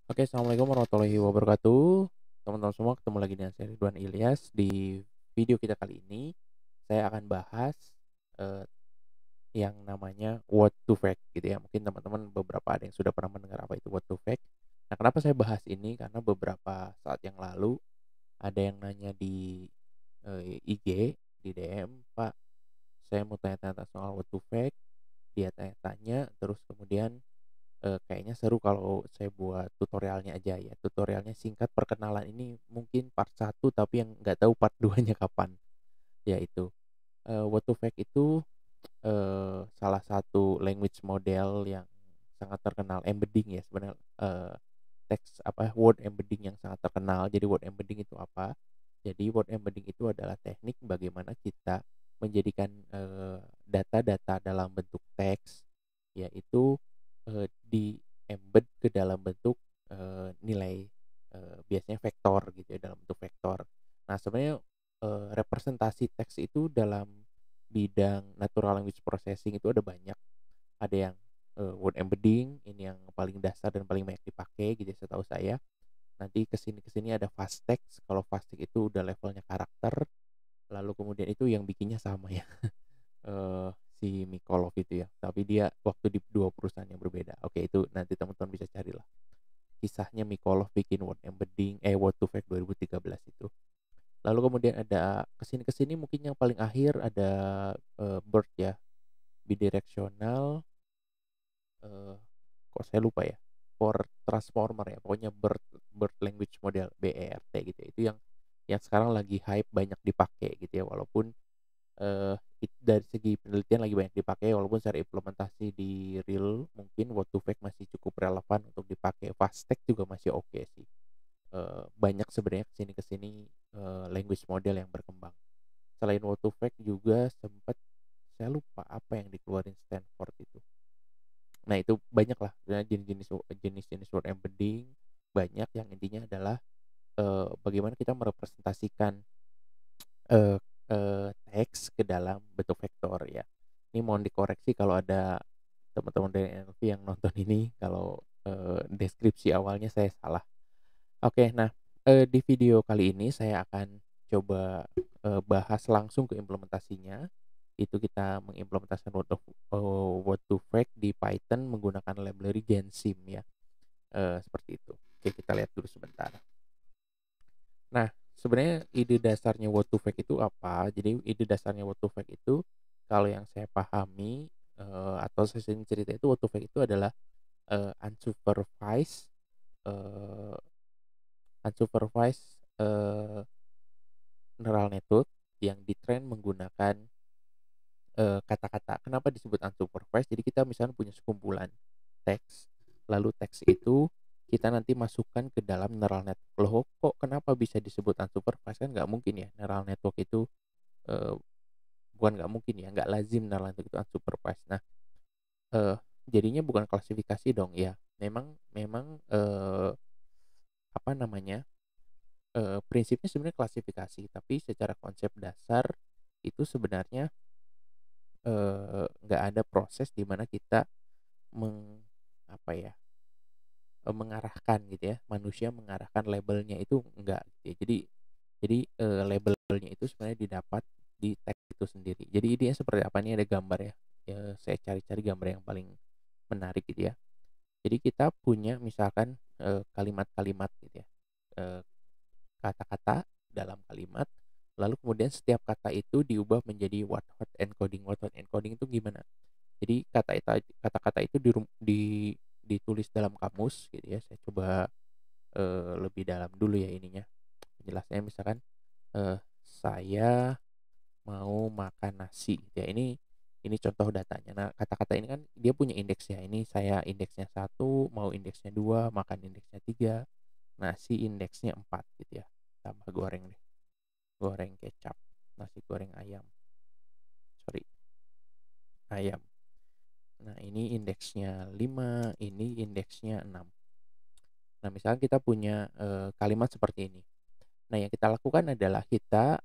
Oke, assalamualaikum warahmatullahi wabarakatuh. Teman-teman semua, ketemu lagi dengan saya Ridwan Ilyas. Di video kita kali ini, saya akan bahas eh, yang namanya what to fact gitu ya. Mungkin teman-teman beberapa ada yang sudah pernah mendengar apa itu what to fact. Nah, kenapa saya bahas ini? Karena beberapa saat yang lalu ada yang nanya di IG, di DM, Pak, saya mau tanya-tanya soal what to fact. Dia tanya-tanya, terus kemudian kayaknya seru kalau saya buat tutorialnya aja ya. Tutorialnya singkat, perkenalan ini mungkin part satu, tapi yang nggak tahu part 2-nya kapan. Yaitu, what to Fact itu, salah satu language model yang sangat terkenal, embedding ya sebenarnya, teks apa, word embedding yang sangat terkenal. Jadi word embedding itu apa? Jadi word embedding itu adalah teknik bagaimana kita menjadikan, data-data dalam bentuk teks, yaitu, di-embed ke dalam bentuk, nilai, biasanya vektor gitu ya, dalam bentuk vektor. Nah sebenarnya, representasi teks itu dalam bidang natural language processing itu ada banyak. Ada yang, word embedding, ini yang paling dasar dan paling banyak dipakai gitu ya setahu saya. Nanti ke sini ada fast text, kalau fast text itu udah levelnya karakter, lalu kemudian itu yang bikinnya sama ya, eee, si Mikolov itu ya, tapi dia waktu di 2 perusahaan yang berbeda. Oke, itu nanti teman-teman bisa carilah kisahnya Mikolov bikin word embedding, word to vec 2013 itu. Lalu kemudian ada ke sini mungkin yang paling akhir ada, BERT ya, bidirectional, eee, kok saya lupa ya, for transformer ya, pokoknya BERT BERT language model, BERT gitu ya, itu yang sekarang lagi hype banyak dipakai gitu ya, walaupun dari segi penelitian lagi banyak dipakai, walaupun secara implementasi di real mungkin what to fact masih cukup relevan untuk dipakai, fast text juga masih oke sih. Banyak sebenarnya kesini-kesini language model yang berkembang. Selain what to fact juga sempat, saya lupa apa yang dikeluarin Stanford itu. Nah itu banyak lah sebenarnya jenis-jenis word embedding, banyak yang intinya adalah, bagaimana kita merepresentasikan Eee teks ke dalam bentuk vektor ya. Ini mohon dikoreksi kalau ada teman-teman dari NLP yang nonton ini kalau, deskripsi awalnya saya salah. Oke, nah, di video kali ini saya akan coba, bahas langsung ke implementasinya. Itu kita mengimplementasikan Word to Vec di Python menggunakan library Gensim ya, seperti itu. Oke, kita lihat dulu sebentar. Nah, sebenarnya ide dasarnya what to fake itu apa? Jadi ide dasarnya what to fake itu kalau yang saya pahami, atau saya sering cerita itu what to fake itu adalah, unsupervised, eee, unsupervised, neural network yang di-train menggunakan, kata-kata. Kenapa disebut unsupervised? Jadi kita misalnya punya sekumpulan teks, lalu teks itu kita nanti masukkan ke dalam neural network. Loh kok kenapa bisa disebut unsupervised? Kan nggak mungkin ya neural network itu, eee, bukan nggak mungkin ya, nggak lazim neural network itu unsupervised. Nah, eee, jadinya bukan klasifikasi dong ya. Memang memang, apa namanya, prinsipnya sebenarnya klasifikasi, tapi secara konsep dasar itu sebenarnya, nggak ada proses di mana kita apa ya, mengarahkan gitu ya, manusia mengarahkan labelnya itu enggak gitu ya. Jadi, labelnya itu sebenarnya didapat di teks itu sendiri. Jadi idenya seperti apa, ini ada gambar ya, saya cari-cari gambar yang paling menarik gitu ya. Jadi kita punya misalkan, kalimat-kalimat gitu ya, eee, kata-kata dalam kalimat, lalu kemudian setiap kata itu diubah menjadi what hot encoding. What hot encoding itu gimana? Jadi kata-kata itu ditulis dalam kamus gitu ya, saya coba, lebih dalam dulu ya ininya, penjelasannya misalkan, saya mau makan nasi gitu ya, ini contoh datanya. Nah, kata-kata ini kan dia punya indeks ya, ini saya indeksnya 1, mau indeksnya 2, makan indeksnya 3, nasi indeksnya 4 gitu ya. Tambah goreng deh, goreng kecap, nasi goreng ayam, sorry, ayam. Nah, ini indeksnya 5, ini indeksnya 6. Nah, misalkan kita punya, kalimat seperti ini. Nah, yang kita lakukan adalah kita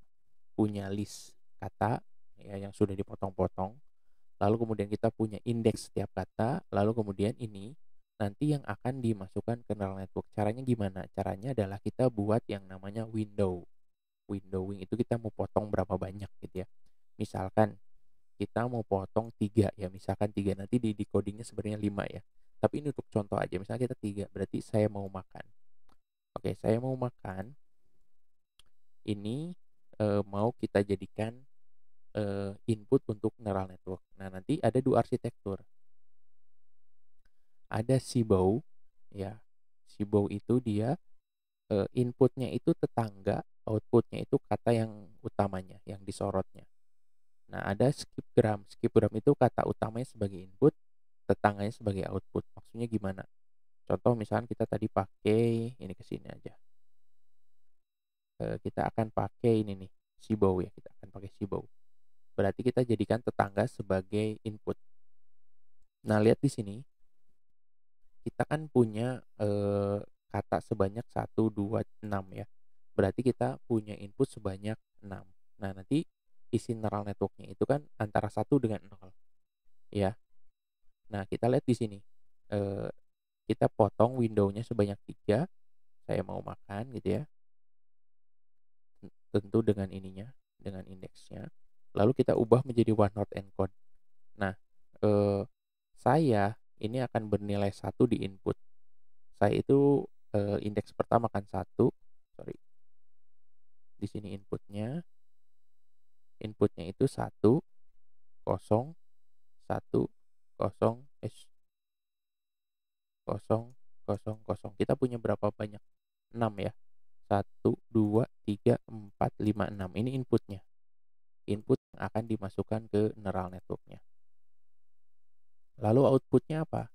punya list kata ya yang sudah dipotong-potong, lalu kemudian kita punya indeks setiap kata, lalu kemudian ini nanti yang akan dimasukkan ke neural network. Caranya gimana? Caranya adalah kita buat yang namanya window. Windowing itu kita mau potong berapa banyak gitu ya. Misalkan kita mau potong 3 ya, misalkan 3, nanti di decodingnya sebenarnya 5 ya. Tapi ini untuk contoh aja, misalnya kita 3, berarti saya mau makan. Oke, saya mau makan, ini mau kita jadikan input untuk neural network. Nah, nanti ada dua arsitektur. Ada Seabow, ya. Seabow itu dia inputnya itu tetangga, outputnya itu kata yang utamanya, yang disorotnya. Nah, ada skipgram. Skipgram itu kata utamanya sebagai input, tetangganya sebagai output. Maksudnya gimana? Contoh misalnya kita tadi pakai ini ke sini aja. Kita akan pakai ini nih, Seabow ya. Kita akan pakai Seabow. Berarti kita jadikan tetangga sebagai input. Nah, lihat di sini. Kita kan punya kata sebanyak 1, 2, 6 ya. Berarti kita punya input sebanyak 6. Nah, nanti isi neural networknya itu kan antara 1 dengan 0 ya. Nah, kita lihat di sini. Eh, kita potong windownya sebanyak 3. Saya mau makan gitu ya. Tentu dengan ininya, dengan indeksnya. Lalu kita ubah menjadi one hot encode. Nah, saya ini akan bernilai 1 di input. Saya itu indeks pertama kan 1. Sorry. Di sini inputnya itu 1, 0, 1, 0, 0, 0, 0. Kita punya berapa banyak? 6 ya. 1, 2, 3, 4, 5, 6. Ini inputnya. Input yang akan dimasukkan ke neural networknya. Lalu outputnya apa?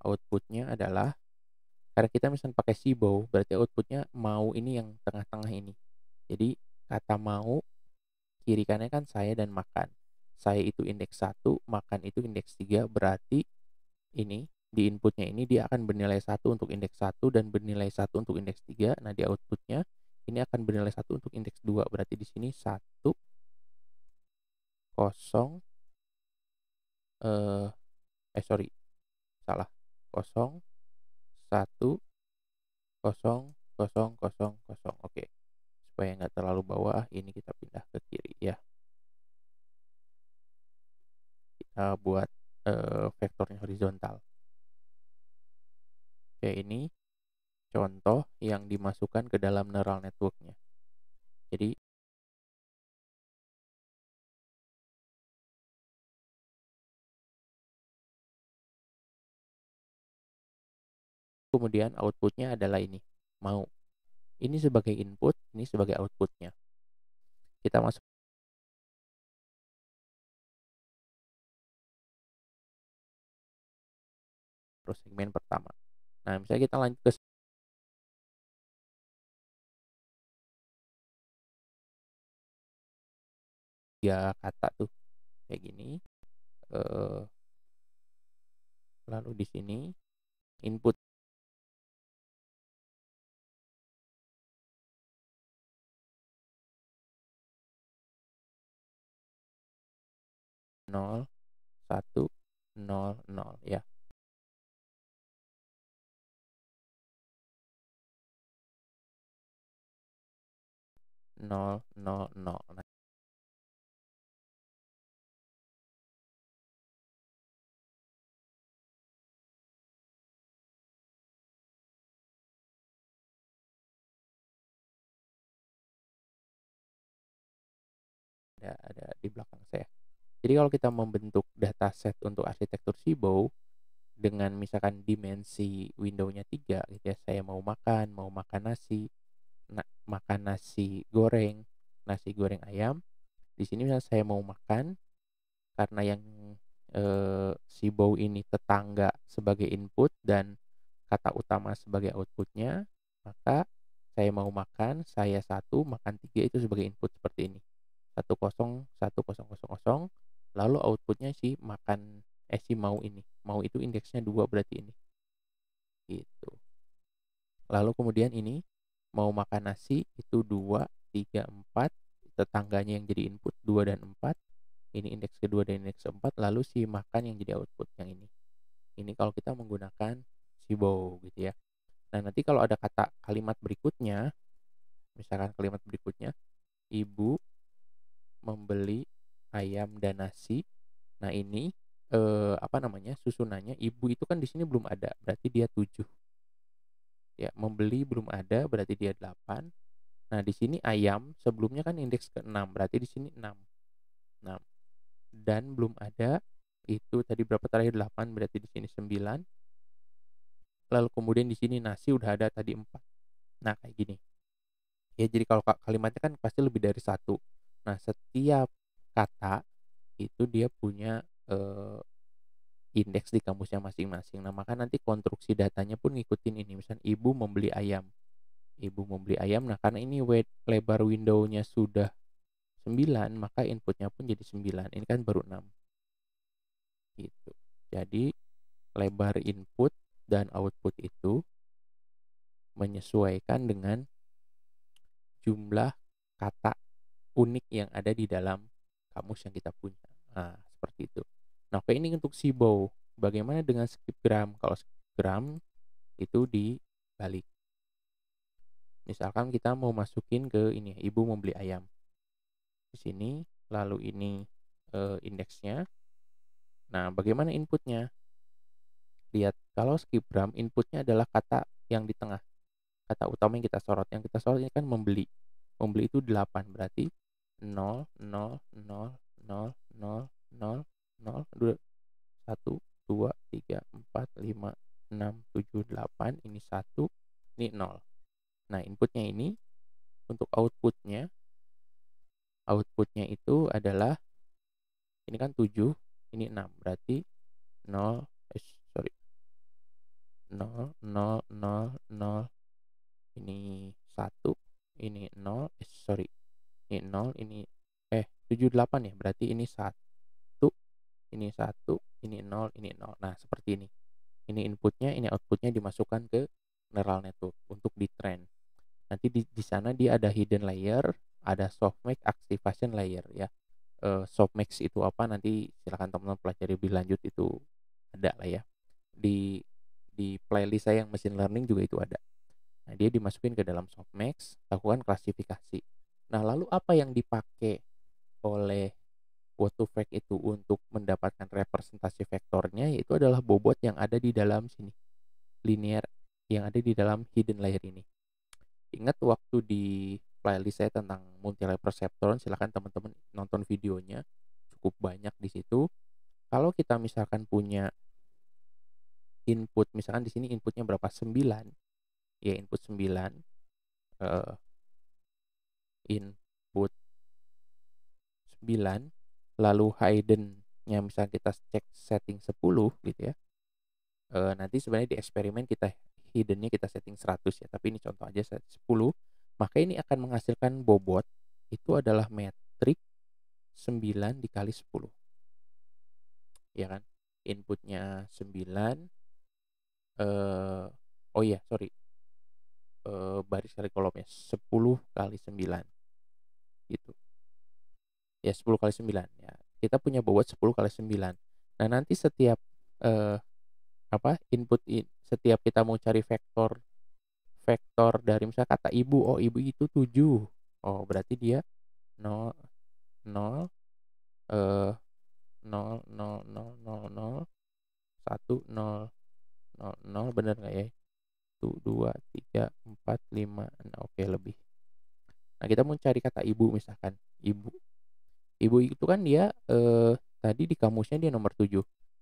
Outputnya adalah, karena kita misalnya pakai Seabow, berarti outputnya mau ini yang tengah-tengah ini. Jadi kata mau kiri kanannya kan saya dan makan. Saya itu indeks 1, makan itu indeks 3, berarti ini di inputnya ini dia akan bernilai 1 untuk indeks 1 dan bernilai 1 untuk indeks 3. Nah, di outputnya ini akan bernilai 1 untuk indeks 2. Berarti di sini 1, 0, sorry, salah. 0, 1, 0, 0, 0, 0. Oke. Supaya nggak terlalu bawah, ini kita pindah ke kiri ya. Kita buat vektornya horizontal. Oke, ini contoh yang dimasukkan ke dalam neural networknya. Jadi kemudian outputnya adalah ini, mau. Ini sebagai input, ini sebagai outputnya. Kita masuk terus segmen pertama. Nah, misalnya kita lanjut ke 3 kata tuh, kayak gini. Lalu di sini input 0, 1, 0, 0 ya. 0, 0, 0. Nah, ada di belakang saya. Jadi kalau kita membentuk dataset untuk arsitektur Seabow dengan misalkan dimensi windownya 3 gitu ya, saya mau makan nasi, makan nasi goreng ayam. Di sini misalnya saya mau makan, karena yang Seabow ini tetangga sebagai input dan kata utama sebagai outputnya, maka saya mau makan, saya 1, makan 3 itu sebagai input seperti ini. 10, 1000, lalu outputnya si makan, si mau ini. Mau itu indeksnya 2 berarti ini. Gitu. Lalu kemudian ini mau makan nasi itu 2, 3, 4. Tetangganya yang jadi input 2 dan 4. Ini indeks kedua dan indeks 4. Lalu si makan yang jadi output yang ini. Ini kalau kita menggunakan Sibo gitu ya. Nah, nanti kalau ada kalimat berikutnya, misalkan kalimat berikutnya, ibu membeli ayam dan nasi. Nah, ini apa namanya? Susunannya ibu itu kan di sini belum ada, berarti dia 7. Ya, membeli belum ada, berarti dia 8. Nah, di sini ayam sebelumnya kan indeks ke-6, berarti di sini 6. 6. Dan belum ada, itu tadi berapa terakhir 8, berarti di sini 9. Lalu kemudian di sini nasi udah ada tadi 4. Nah, kayak gini. Ya, jadi kalau kalimatnya kan pasti lebih dari satu. Nah, setiap kata itu dia punya indeks di kamusnya masing-masing. Nah, maka nanti konstruksi datanya pun ngikutin ini. Misal ibu membeli ayam. Ibu membeli ayam. Nah, karena ini lebar window-nya sudah 9, maka inputnya pun jadi 9. Ini kan baru 6. Gitu. Jadi, lebar input dan output itu menyesuaikan dengan jumlah kata unik yang ada di dalam kamus yang kita punya. Nah, seperti itu. Nah, oke, ini untuk Sibo. Bagaimana dengan skipgram? Kalau skipgram itu dibalik. Misalkan kita mau masukin ke ini, ibu membeli ayam. Di sini, lalu ini indeksnya. Nah, bagaimana inputnya? Lihat, kalau skipgram inputnya adalah kata yang di tengah. Kata utama yang kita sorot. Yang kita sorot ini kan membeli. Membeli itu 8, berarti 0, 0, 0, 0, 0, 0, 0, 1, 2, 3, 4, 5, 6, 7, 8, ini 1, ini 0. Nah, inputnya ini untuk outputnya itu adalah ini kan 7, ini 6, berarti 0, sorry, 0, 0, 0, 0, ini 1, ini 0, sorry, ini 0, ini 7, 8 ya, berarti ini 1, ini 1, ini 0, ini 0. Nah, seperti ini. Ini inputnya, ini outputnya dimasukkan ke neural network untuk di train. Nanti di sana dia ada hidden layer, ada softmax activation layer ya. Softmax itu apa, nanti silakan teman-teman pelajari lebih lanjut, itu ada lah ya. Di playlist saya yang machine learning juga itu ada. Nah, dia dimasukin ke dalam softmax, lakukan klasifikasi. Nah, lalu apa yang dipakai oleh What2Vec itu untuk mendapatkan representasi vektornya, yaitu adalah bobot yang ada di dalam sini, linear yang ada di dalam hidden layer ini. Ingat waktu di playlist saya tentang multi-layer perceptron, silahkan teman-teman nonton videonya, cukup banyak di situ. Kalau kita misalkan punya input, misalkan di sini inputnya berapa? 9, ya input 9, input 9, lalu hidden-nya misalnya kita cek setting 10 gitu ya. Nanti sebenarnya di eksperimen kita hidden-nya kita setting 100 ya, tapi ini contoh aja 10, maka ini akan menghasilkan bobot itu adalah metrik 9 dikali 10. Ya kan? Inputnya 9, oh iya, sorry, baris kali kolomnya 10 kali 9 gitu. Ya, 10 kali 9 ya. Kita punya bobot 10 kali 9. Nah, nanti setiap setiap kita mau cari vektor vektor dari misalnya kata ibu, oh ibu itu 7. Oh, berarti dia 0, 0, 0, 0, 0, 0, 0, 1, 0, 0, 0, bener nggak ya? 1, 2, 3, 4, 5, 6, oke, lebih. Nah, kita mau cari kata ibu misalkan, ibu. Ibu itu kan dia tadi di kamusnya dia nomor 7.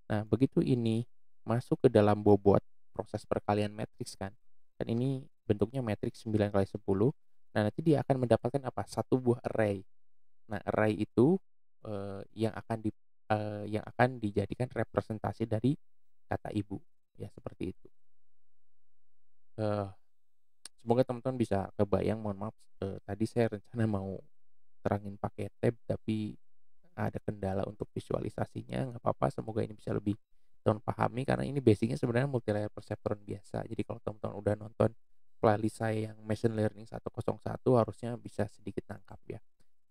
Nah, begitu ini masuk ke dalam bobot proses perkalian matriks kan. Dan ini bentuknya matriks 9 kali 10. Nah, nanti dia akan mendapatkan apa? Satu buah array. Nah, array itu yang akan dijadikan representasi dari kata ibu. Ya, seperti itu. Semoga teman-teman bisa kebayang. Mohon maaf, tadi saya rencana mau terangin pakai tab, tapi ada kendala untuk visualisasinya. Nggak apa-apa, semoga ini bisa lebih teman pahami, karena ini basicnya sebenarnya multi-layer perceptron biasa. Jadi kalau teman-teman udah nonton playlist saya yang machine learning 101, harusnya bisa sedikit nangkap ya.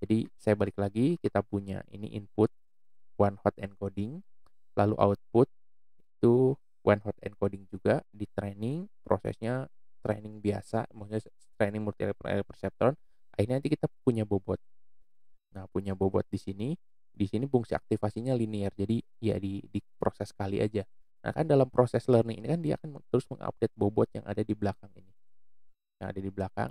Jadi saya balik lagi, kita punya ini input one hot encoding, lalu output itu one hot encoding juga di training, prosesnya training biasa, maksudnya training multi layer perceptron. Akhirnya nanti kita punya bobot. Nah, punya bobot di sini fungsi aktivasinya linear. Jadi ya di proses kali aja. Nah, kan dalam proses learning ini kan dia akan terus mengupdate bobot yang ada di belakang ini. Yang ada di belakang.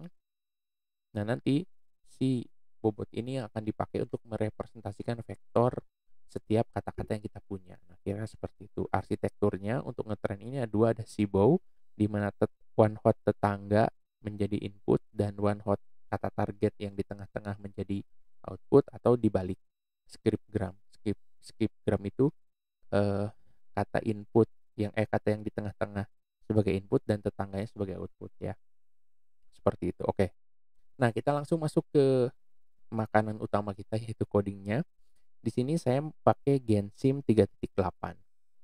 Nah, nanti si bobot ini yang akan dipakai untuk merepresentasikan vektor setiap kata-kata yang kita punya. Nah, kira seperti itu. Arsitekturnya untuk ngetrain ini ada dua, ada Sibow, di mana one hot tetangga menjadi input dan one hot kata target yang di tengah-tengah menjadi output, atau dibalik scriptgram. Scriptgram itu eh, kata input kata yang di tengah-tengah sebagai input dan tetangganya sebagai output ya. Seperti itu. Oke. Nah, kita langsung masuk ke makanan utama kita, yaitu codingnya. Di sini saya pakai Gensim 3.8.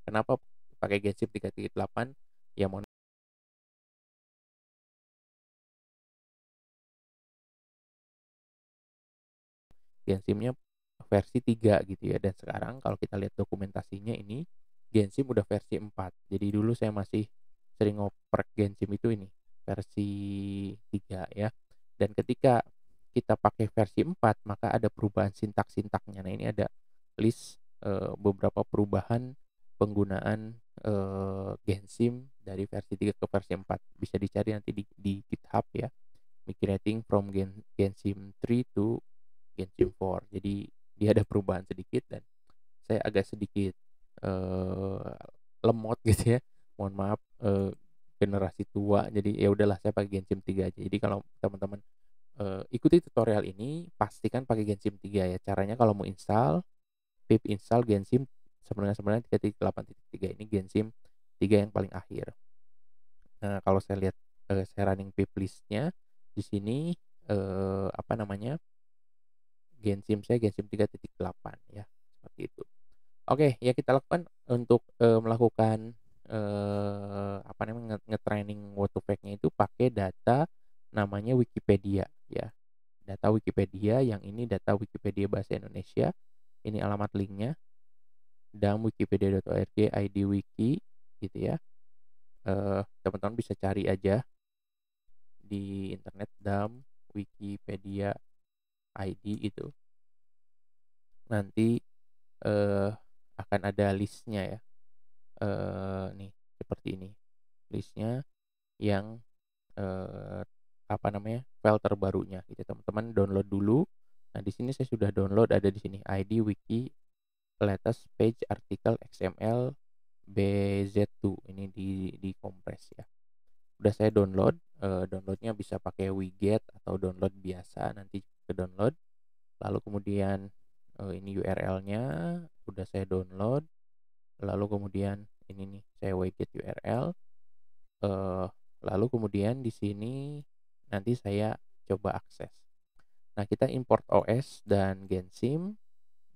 Kenapa pakai Gensim 3.8? Ya, mohon Gensimnya versi 3 gitu ya. Dan sekarang kalau kita lihat dokumentasinya ini Gensim udah versi 4. Jadi dulu saya masih sering ngoprek Gensim itu ini versi 3 ya. Dan ketika kita pakai versi 4, maka ada perubahan sintak-sintaknya. Nah, ini ada list beberapa perubahan penggunaan Gensim dari versi 3 ke versi 4. Bisa dicari nanti di GitHub ya. Migrating from Gensim 3 to Gensim 4. Jadi dia ada perubahan sedikit dan saya agak sedikit eh, lemot gitu ya. Mohon maaf, generasi tua. Jadi ya udahlah, saya pakai Gensim 3 aja. Jadi kalau teman-teman ikuti tutorial ini, pastikan pakai Gensim 3 ya. Caranya kalau mau install, pip install Gensim sebenarnya 3.8.3 ini Gensim 3 yang paling akhir. Nah, kalau saya lihat saya running pip listnya di sini apa namanya? Gensim saya Gensim 3.8 ya, seperti itu. Oke, ya kita lakukan untuk melakukan apa namanya nge-training Word2Vec-nya itu pakai data namanya Wikipedia ya. Data Wikipedia yang ini data Wikipedia bahasa Indonesia. Ini alamat linknya dam.wikipedia.org ID wiki gitu ya. Teman-teman bisa cari aja di internet dam Wikipedia ID itu. Nanti akan ada listnya ya. Nih seperti ini listnya yang apa namanya file terbarunya gitu, teman-teman download dulu. Nah, di sini saya sudah download, ada di sini ID wiki latest page article XML BZ2, ini di kompres ya. Udah saya download, downloadnya bisa pakai widget atau download biasa, nanti ke download. Lalu kemudian ini URL-nya udah saya download. Lalu kemudian ini nih saya widget URL. Lalu kemudian di sini nanti saya coba akses. Nah, kita import OS dan Gensim.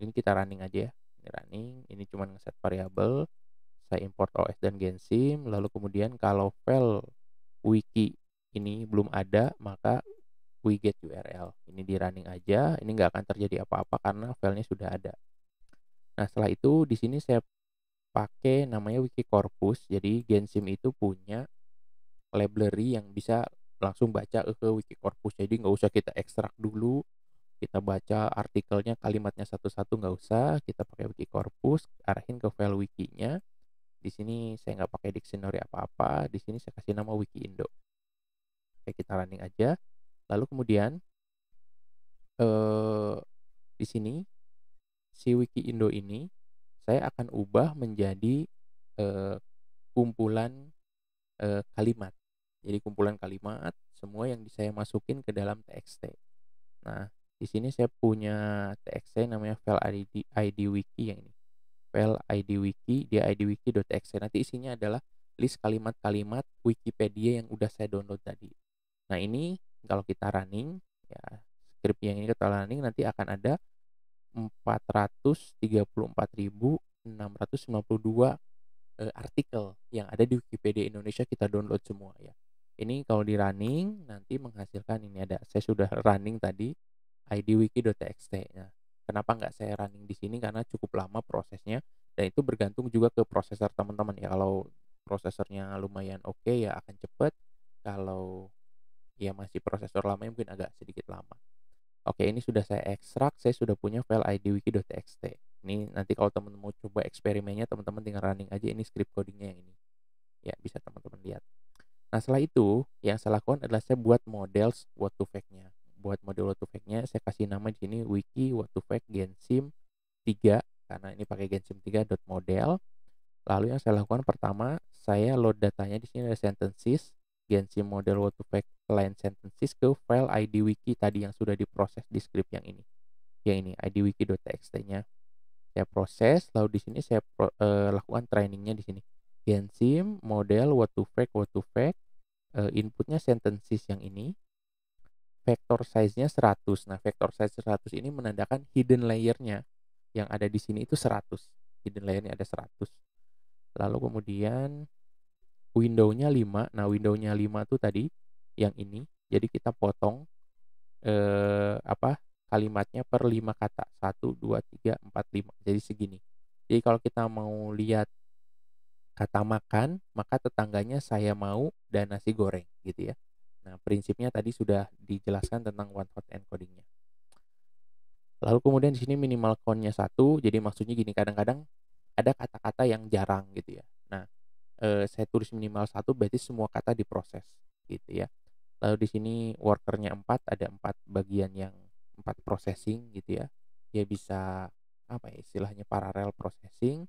Ini kita running aja ya. Ini running, ini cuma ngeset variabel. Saya import OS dan Gensim. Lalu kemudian kalau file wiki ini belum ada, maka widget URL. Ini di running aja. Ini nggak akan terjadi apa-apa karena filenya sudah ada. Nah, setelah itu di sini saya pakai namanya wiki corpus. Jadi Gensim itu punya library yang bisa langsung baca ke wiki corpus. Jadi nggak usah kita ekstrak dulu, kita baca artikelnya, kalimatnya satu-satu, nggak usah. Kita pakai wiki corpus, arahin ke file wikinya. Di sini saya nggak pakai dictionary apa-apa. Di sini saya kasih nama wiki Indo. Oke, kita running aja. Lalu kemudian eh, di sini si wiki Indo ini saya akan ubah menjadi eh, kumpulan kalimat. Jadi kumpulan kalimat semua yang saya masukin ke dalam TXT. Nah, di sini saya punya TXT namanya file ID wiki yang ini. File ID wiki, dia idwiki.txt. Nanti isinya adalah list kalimat-kalimat Wikipedia yang udah saya download tadi. Nah, ini kalau kita running ya, script yang ini kita running nanti akan ada 434.692 artikel yang ada di Wikipedia Indonesia kita download semua ya. Ini kalau di running nanti menghasilkan ini, ada saya sudah running tadi idwiki.txt. Nah, kenapa nggak saya running di sini? Karena cukup lama prosesnya dan itu bergantung juga ke prosesor teman-teman ya. Kalau prosesornya lumayan oke ya akan cepet, kalau ya masih prosesor lamanya mungkin agak sedikit lama. Oke, ini sudah saya ekstrak, saya sudah punya file idwiki.txt. Ini nanti kalau teman-teman mau coba eksperimennya, teman-teman tinggal running aja ini script codingnya yang ini. Ya, bisa teman-teman lihat. Nah, setelah itu yang saya lakukan adalah saya buat model what to fact-nya. Buat model what to fact-nya, saya kasih nama di sini wiki what to fact gensim 3 karena ini pakai gensim 3.model. Lalu yang saya lakukan pertama, saya load datanya di sini ada sentences, gensim model what to fact line sentences ke file idwiki tadi yang sudah diproses di script yang ini. Yang ini idwiki.txt-nya. Saya proses, lalu di sini saya lakukan trainingnya di sini. Gensim model what to fact, inputnya sentences yang ini, vector size-nya 100. Nah, vector size 100 ini menandakan hidden layer-nya yang ada di sini itu 100. Hidden layer-nya ada 100. Lalu kemudian window-nya 5. Nah, window-nya 5 tuh tadi yang ini. Jadi kita potong kalimatnya per 5 kata. 1 2 3 4 5. Jadi segini. Jadi kalau kita mau lihat kata makan, maka tetangganya saya mau dan nasi goreng gitu ya. Nah, prinsipnya tadi sudah dijelaskan tentang one hot encoding-nya. Lalu kemudian di sini minimal count-nya 1, jadi maksudnya gini, kadang-kadang ada kata-kata yang jarang gitu ya. Nah, saya tulis minimal 1 berarti semua kata diproses gitu ya. Lalu di sini worker-nya 4, ada 4 bagian yang 4 processing gitu ya. Dia bisa apa ya istilahnya parallel processing.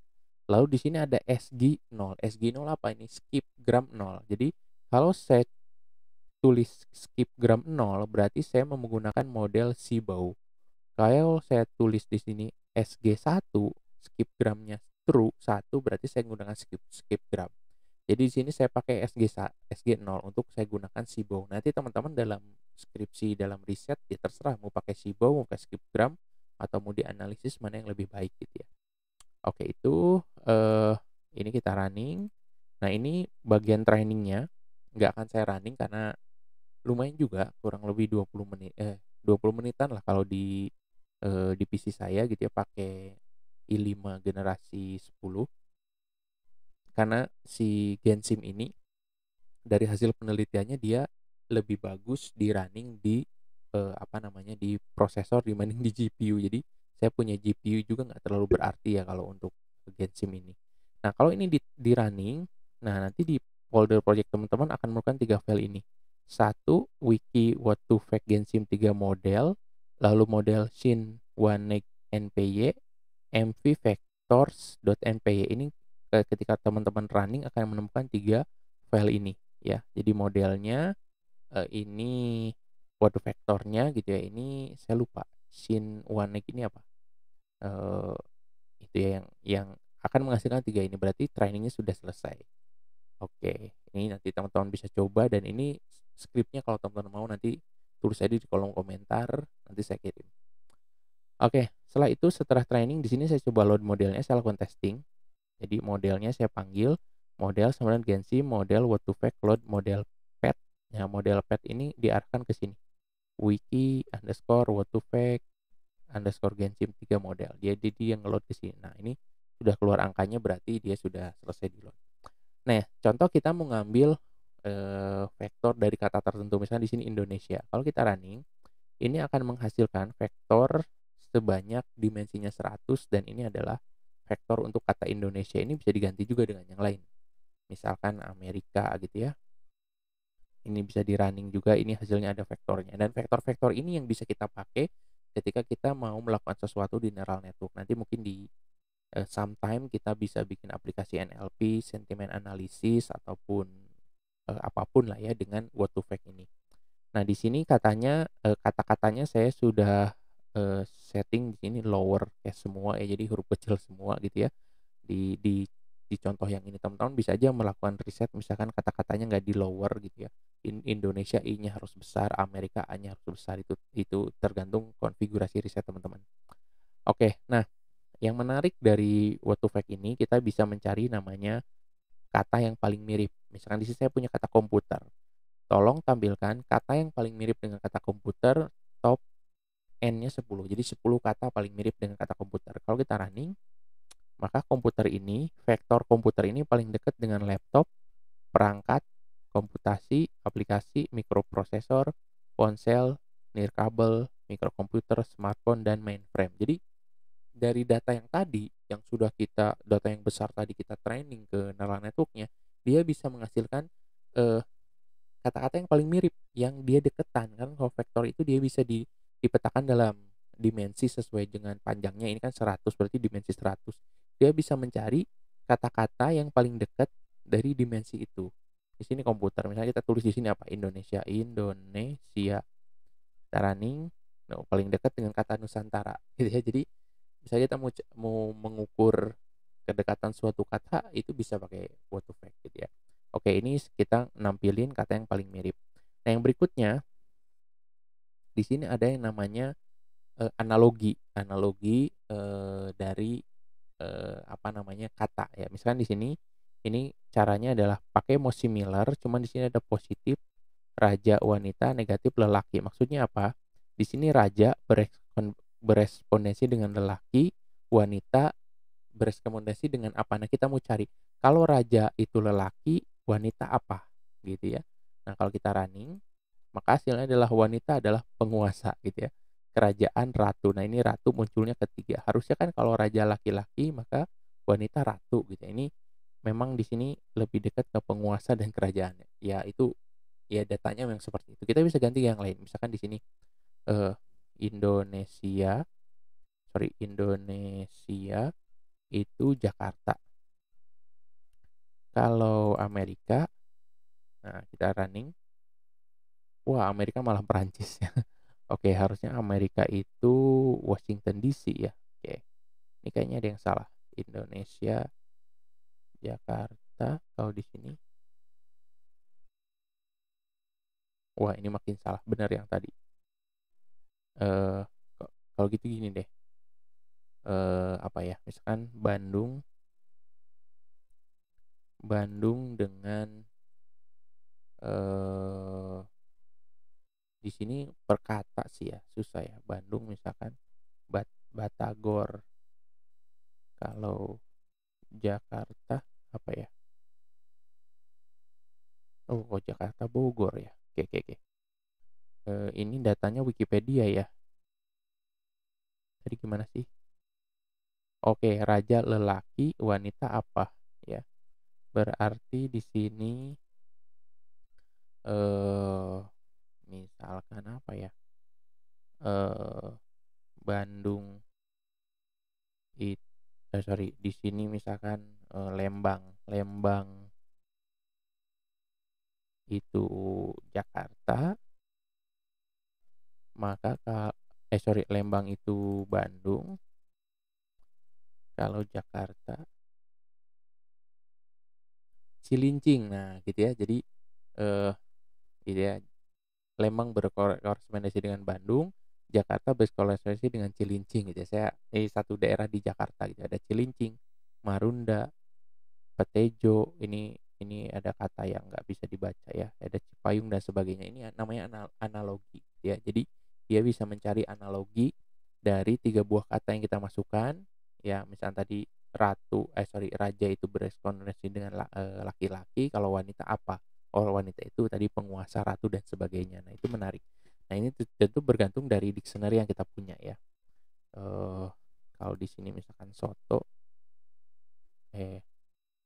Lalu di sini ada SG0. SG0 apa ini? Skip gram 0. Jadi kalau saya tulis skip gram 0 berarti saya menggunakan model Sibau. Kalau saya tulis di sini SG1, skip gramnya true 1 berarti saya menggunakan skip gram. Jadi di sini saya pakai SG0 untuk saya gunakan Sibau. Nanti teman-teman dalam skripsi, dalam riset ya terserah mau pakai Sibau, mau pakai skip gram atau mau dianalisis mana yang lebih baik gitu ya. Oke, itu ini kita running. Nah, ini bagian trainingnya nggak akan saya running karena lumayan juga kurang lebih 20 menit 20 menitan lah kalau di PC saya gitu ya pakai i5 generasi 10. Karena si Gensim ini dari hasil penelitiannya dia lebih bagus di running di di prosesor dibanding di GPU. Jadi saya punya GPU juga nggak terlalu berarti ya kalau untuk Gensim ini. Nah, kalau ini di running, nah nanti di folder project teman-teman akan menemukan 3 file ini. Satu, wiki what to fact Gensim 3 model, lalu model shin one npy, mv vectors.npy. Ini ketika teman-teman running akan menemukan 3 file ini ya. Jadi modelnya ini water vektornya gitu ya. Ini saya lupa. Shin one ini apa? Eh, itu ya yang akan menghasilkan 3 ini berarti trainingnya sudah selesai. Oke, ini nanti teman-teman bisa coba dan ini skripnya kalau teman-teman mau nanti tulis aja di kolom komentar, nanti saya kirim. Oke, setelah training di sini saya coba load modelnya, saya lakukan testing. Jadi modelnya saya panggil model kemudian Gensim model what to fact load model pet. Nah, model pet ini diarahkan ke sini. Wiki underscore what to fact underscore Gensim 3 model. Jadi dia ngeload ke sini. Nah, ini sudah keluar angkanya berarti dia sudah selesai di load. Nah, contoh kita mau ngambil vektor dari kata tertentu, misalnya di sini Indonesia. Kalau kita running, ini akan menghasilkan vektor sebanyak dimensinya 100 dan ini adalah vektor untuk kata Indonesia. Ini bisa diganti juga dengan yang lain. Misalkan Amerika gitu ya. Ini bisa di running juga, ini hasilnya ada vektornya. Dan vektor-vektor ini yang bisa kita pakai ketika kita mau melakukan sesuatu di neural network. Nanti mungkin di sometime kita bisa bikin aplikasi NLP, sentiment analysis ataupun apapun lah ya dengan what to fact ini. Nah, di sini katanya kata-katanya saya sudah setting di sini lower case semua ya, jadi huruf kecil semua gitu ya. Di contoh yang ini teman-teman bisa aja melakukan riset misalkan kata-katanya nggak di lower gitu ya. Indonesia I-nya harus besar, Amerika A-nya harus besar, itu tergantung konfigurasi riset teman-teman. Oke, nah yang menarik dari what to fact ini kita bisa mencari namanya kata yang paling mirip. Misalkan di sini saya punya kata komputer. Tolong tampilkan kata yang paling mirip dengan kata komputer top N-nya 10. Jadi 10 kata paling mirip dengan kata komputer. Kalau kita running, Maka vektor komputer ini paling dekat dengan laptop, perangkat, komputasi, aplikasi, mikroprosesor, ponsel, nirkabel, mikrokomputer, smartphone, dan mainframe. Jadi dari data yang tadi, data yang besar tadi kita training ke neural network-nya, dia bisa menghasilkan eh, kata-kata yang paling mirip, yang dia deketan kan. Kalau vektor itu dia bisa dipetakan dalam dimensi sesuai dengan panjangnya. Ini kan 100, berarti dimensi 100. Dia bisa mencari kata-kata yang paling dekat dari dimensi itu. Di sini komputer, misalnya kita tulis di sini apa? Indonesia, Indonesia. Kita running, nah, paling dekat dengan kata Nusantara gitu ya. Jadi misalnya kita mau mengukur kedekatan suatu kata, itu bisa pakai what to fact gitu ya. Oke, ini kita nampilin kata yang paling mirip. Nah, yang berikutnya di sini ada yang namanya analogi. Analogi dari apa namanya, kata ya. Misalkan di sini ini caranya adalah pakai more similar, cuman di sini ada positif raja wanita, negatif lelaki. Maksudnya apa? Di sini raja berespondensi dengan lelaki, wanita berespondensi dengan apa. Nah, kita mau cari kalau raja itu lelaki, wanita apa gitu ya. Nah, kalau kita running, maka hasilnya adalah wanita adalah penguasa gitu ya. Kerajaan ratu. Nah, ini ratu munculnya ketiga. Harusnya kan kalau raja laki-laki, maka wanita ratu gitu ya. Ini memang di sini lebih dekat ke penguasa dan kerajaan. Ya itu, ya datanya memang seperti itu. Kita bisa ganti yang lain. Misalkan di sini eh Indonesia, Indonesia itu Jakarta. Kalau Amerika, nah kita running. Wah, Amerika malah Perancis ya. Oke, harusnya Amerika itu Washington DC ya. Oke, ini kayaknya ada yang salah. Indonesia, Jakarta. Kalau di sini, wah ini makin salah. Benar yang tadi. Eh, kalau gitu gini deh. Apa ya? Misalkan Bandung, dengan eh di sini perkata sih ya, susah ya. Bandung misalkan Batagor. Kalau Jakarta apa ya? Oh, Jakarta Bogor ya. Oke, oke, oke. Ini datanya Wikipedia ya. Tadi gimana sih? Oke, raja lelaki, wanita apa ya? Berarti di sini eh misalkan apa ya? Eh Bandung itu sorry, di sini misalkan Lembang. Lembang itu Jakarta, maka Lembang itu Bandung, kalau Jakarta Cilincing. Nah, gitu ya. Jadi eh gitu ya. Lembang berkorespondensi dengan Bandung, Jakarta berkorespondensi dengan Cilincing gitu ya. Saya satu daerah di Jakarta gitu. Ada Cilincing, Marunda, Petejo. Ini ada kata yang nggak bisa dibaca ya. Ada Cipayung dan sebagainya. Ini namanya analogi ya. Jadi dia bisa mencari analogi dari 3 buah kata yang kita masukkan. Ya, misalnya tadi raja itu berespondensi dengan laki-laki. Kalau wanita apa? Oh, wanita itu tadi penguasa, ratu, dan sebagainya. Nah, itu menarik. Nah, ini tentu bergantung dari dictionary yang kita punya ya. eh Kalau di sini misalkan soto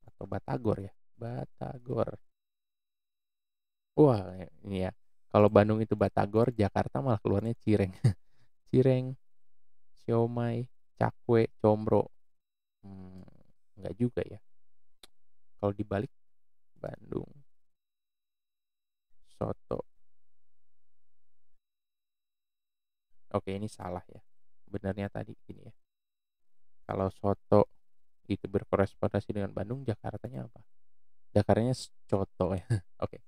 atau batagor ya. Batagor. Wah, ini ya. Kalau Bandung itu batagor, Jakarta malah keluarnya cireng. Cireng, siomay, cakwe, combro. Hmm, enggak juga ya. Kalau dibalik, Bandung, soto. Oke, ini salah ya. Benarnya tadi gini ya. Kalau soto itu berkorespondensi dengan Bandung, Jakartanya apa? Jakartanya coto ya. Oke.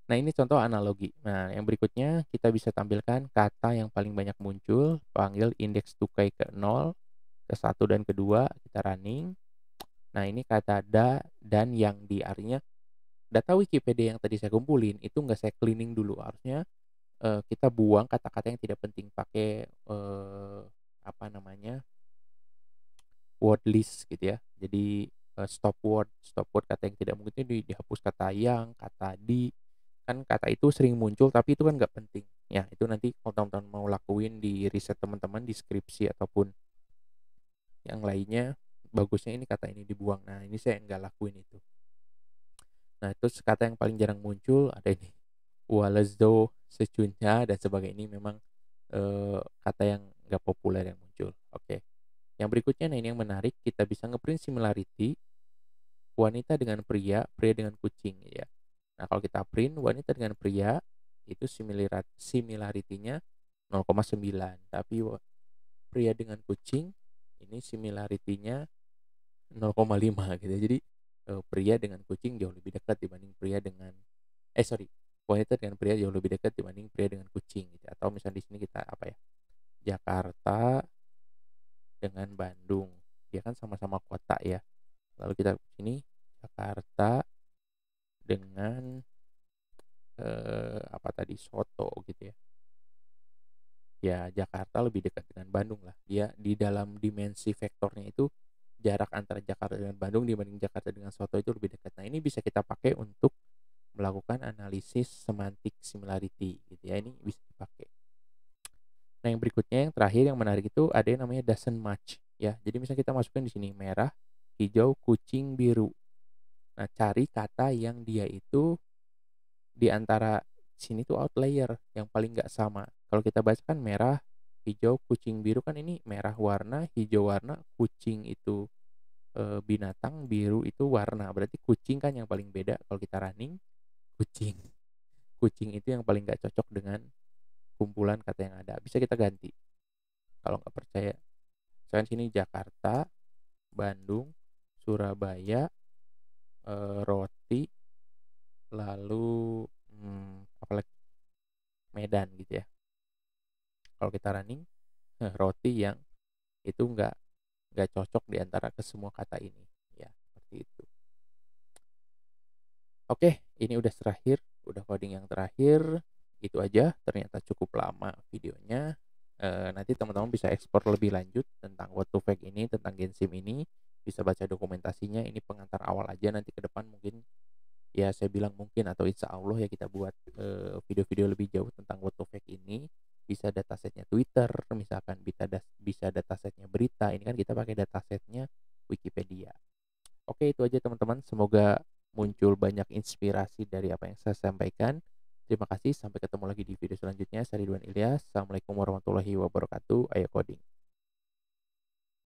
Nah, ini contoh analogi. Nah, yang berikutnya kita bisa tampilkan kata yang paling banyak muncul, panggil indeks tukai ke 0, ke 1, dan kedua, kita running. Nah, ini kata dan yang di, artinya data Wikipedia yang tadi saya kumpulin itu nggak saya cleaning dulu. Harusnya kita buang kata-kata yang tidak penting, pakai apa namanya, word list gitu ya. Jadi stop word kata yang tidak mungkin itu dihapus kata yang, kata di. Kan kata itu sering muncul tapi itu kan nggak penting. Ya, itu nanti kalau teman-teman mau lakuin di riset teman-teman di skripsi ataupun yang lainnya, bagusnya ini kata ini dibuang. Nah, ini saya nggak lakuin itu. Nah, terus kata yang paling jarang muncul ada ini. Walezzo, secunca dan sebagainya, ini memang kata yang nggak populer yang muncul. Oke. Yang berikutnya, nah ini yang menarik, kita bisa ngeprint similarity wanita dengan pria, pria dengan kucing ya. Nah, kalau kita print wanita dengan pria itu similarity-nya 0,9, tapi pria dengan kucing ini similarity-nya 0,5 gitu ya. Jadi pria dengan kucing jauh lebih dekat dibanding pria dengan sorry, wanita dengan pria jauh lebih dekat dibanding pria dengan kucing gitu. Atau misalnya di sini kita apa ya? Jakarta dengan Bandung. Dia kan sama-sama kota ya. Lalu kita sini Jakarta dengan apa tadi, Soto gitu ya. Ya Jakarta lebih dekat dengan Bandung lah. Dia di dalam dimensi vektornya itu jarak antara Jakarta dengan Bandung dibanding Jakarta dengan Soto itu lebih dekat. Nah, ini bisa kita pakai untuk melakukan analisis semantik similarity gitu ya. Ini bisa dipakai. Nah, yang berikutnya yang terakhir yang menarik itu ada yang namanya doesn't match ya. Jadi misalnya kita masukkan di sini merah, hijau, kucing, biru. Nah, cari kata yang dia itu di antara sini tuh outlier yang paling nggak sama. Kalau kita baca kan merah, hijau, kucing, biru, kan ini merah warna, hijau warna, kucing itu binatang, biru itu warna. Berarti kucing kan yang paling beda. Kalau kita running, kucing. Kucing itu yang paling nggak cocok dengan kumpulan kata yang ada. Bisa kita ganti. Kalau nggak percaya, misalkan sini Jakarta, Bandung, Surabaya, roti, lalu apalagi Medan gitu ya. Kalau kita running, roti yang itu nggak cocok di antara kesemua kata ini ya, seperti itu. Oke, ini udah terakhir, udah coding yang terakhir. Itu aja, ternyata cukup lama videonya. Nanti teman-teman bisa ekspor lebih lanjut tentang what to fake ini, tentang Gensim ini, bisa baca dokumentasinya. Ini pengantar awal aja, nanti ke depan mungkin ya saya bilang mungkin atau insya Allah ya kita buat video-video lebih jauh tentang what to fake ini. Bisa datasetnya Twitter, misalkan bisa datasetnya berita. Ini kan kita pakai datasetnya Wikipedia. Oke, itu aja teman-teman. Semoga muncul banyak inspirasi dari apa yang saya sampaikan. Terima kasih. Sampai ketemu lagi di video selanjutnya. Saya Ridwan Ilyas. Assalamualaikum warahmatullahi wabarakatuh. Ayo coding.